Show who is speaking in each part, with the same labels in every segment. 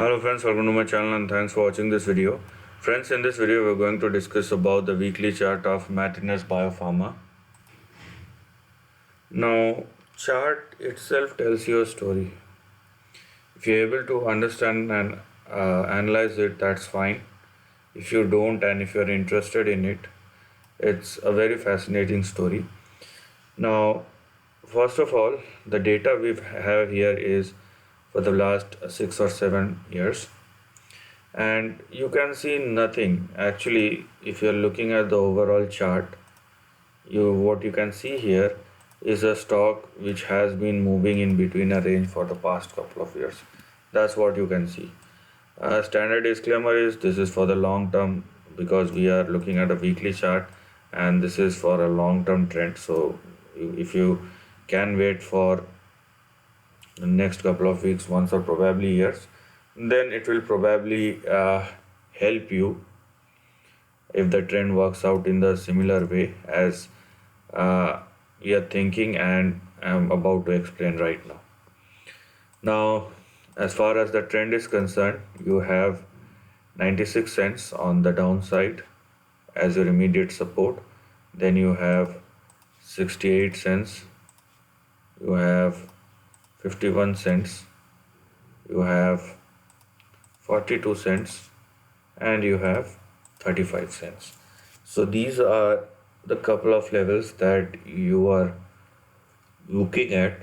Speaker 1: Hello friends, welcome to my channel and thanks for watching this video. Friends, in this video we're going to discuss about the weekly chart of Martinez Biopharma. Now, chart itself tells you a story. If you're able to understand and analyze it, that's fine. If you don't and if you're interested in it, it's a very fascinating story. Now, first of all, the data we have here is for the last 6 or 7 years, and you can see nothing. Actually, if you're looking at the overall chart, what you can see here is a stock which has been moving in between a range for the past couple of years. That's what you can see. Standard disclaimer is this is for the long term, because we are looking at a weekly chart and this is for a long term trend. So if you can wait for the next couple of weeks, months, or probably years, then it will probably help you if the trend works out in the similar way as we are thinking and I'm about to explain right now. Now, as far as the trend is concerned, you have 96 cents on the downside as your immediate support. Then you have 68 cents, you have 51 cents, you have 42 cents, and you have 35 cents. So these are the couple of levels that you are looking at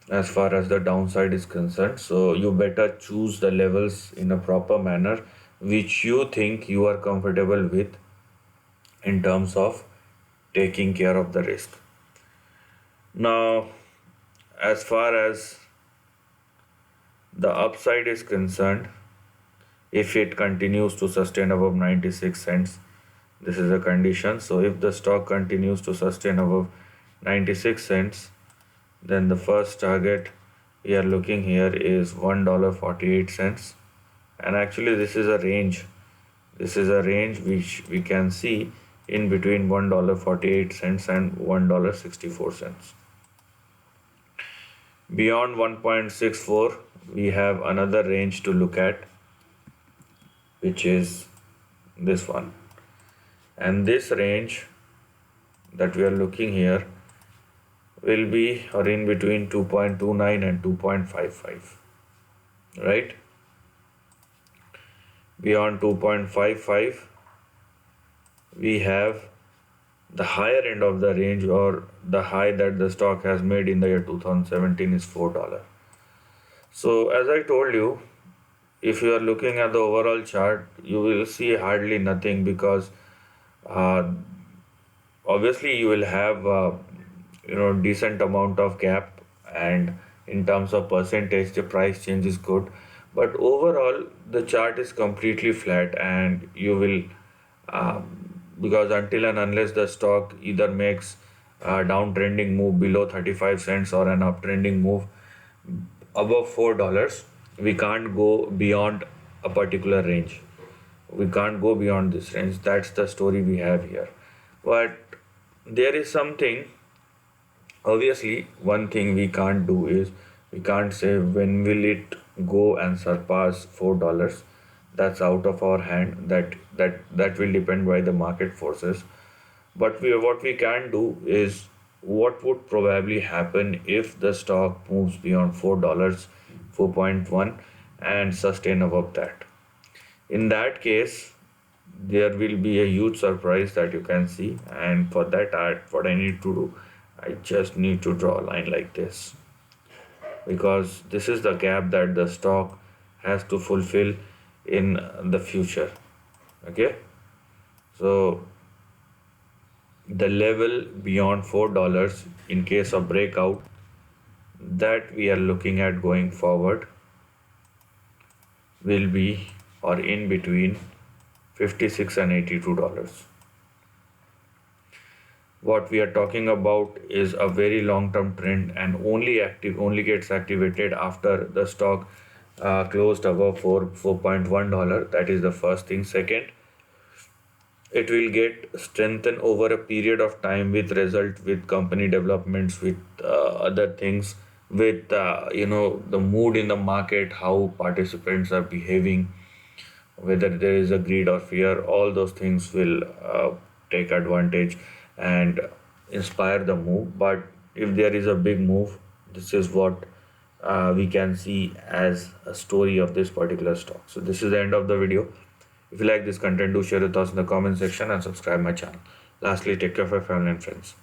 Speaker 1: as far as the downside is concerned. So you better choose the levels in a proper manner which you think you are comfortable with in terms of taking care of the risk. Now, as far as the upside is concerned, if it continues to sustain above 96 cents, this is a condition. So if the stock continues to sustain above 96 cents, then the first target we are looking here is $1.48. And actually this is a range. This is a range which we can see in between $1.48 and $1.64. Beyond 1.64, we have another range to look at, which is this one. And this range that we are looking here will be or in between 2.29 and 2.55, right? Beyond 2.55, we have the higher end of the range, or the high that the stock has made in the year 2017 is $4. So as I told you, if you are looking at the overall chart, you will see hardly nothing, because uh, obviously you will have decent amount of gap, and in terms of percentage the price change is good, but overall the chart is completely flat, and you will because until and unless the stock either makes a downtrending move below 35 cents or an uptrending move above $4, we can't go beyond a particular range. We can't go beyond this range. That's the story we have here. But there is something, obviously, one thing we can't do is we can't say when will it go and surpass $4. That's out of our hand. That will depend by the market forces. But what we can do is what would probably happen if the stock moves beyond $4, 4.1, and sustain above that. In that case, there will be a huge surprise that you can see, and for that, what I need to do, I just need to draw a line like this, because this is the gap that the stock has to fulfill in the future. Okay, so the level beyond $4 in case of breakout that we are looking at going forward will be or in between 56 and $82. What we are talking about is a very long term trend, and only gets activated after the stock closed above 4.1. That is the first thing. Second, it will get strengthened over a period of time with company developments, with other things with the mood in the market, how participants are behaving, whether there is a greed or fear. All those things will take advantage and inspire the move. But if there is a big move, this is what we can see as a story of this particular stock. So this is the end of the video. If you like this content, do share your thoughts in the comment section and subscribe my channel. Lastly, take care of your family and friends.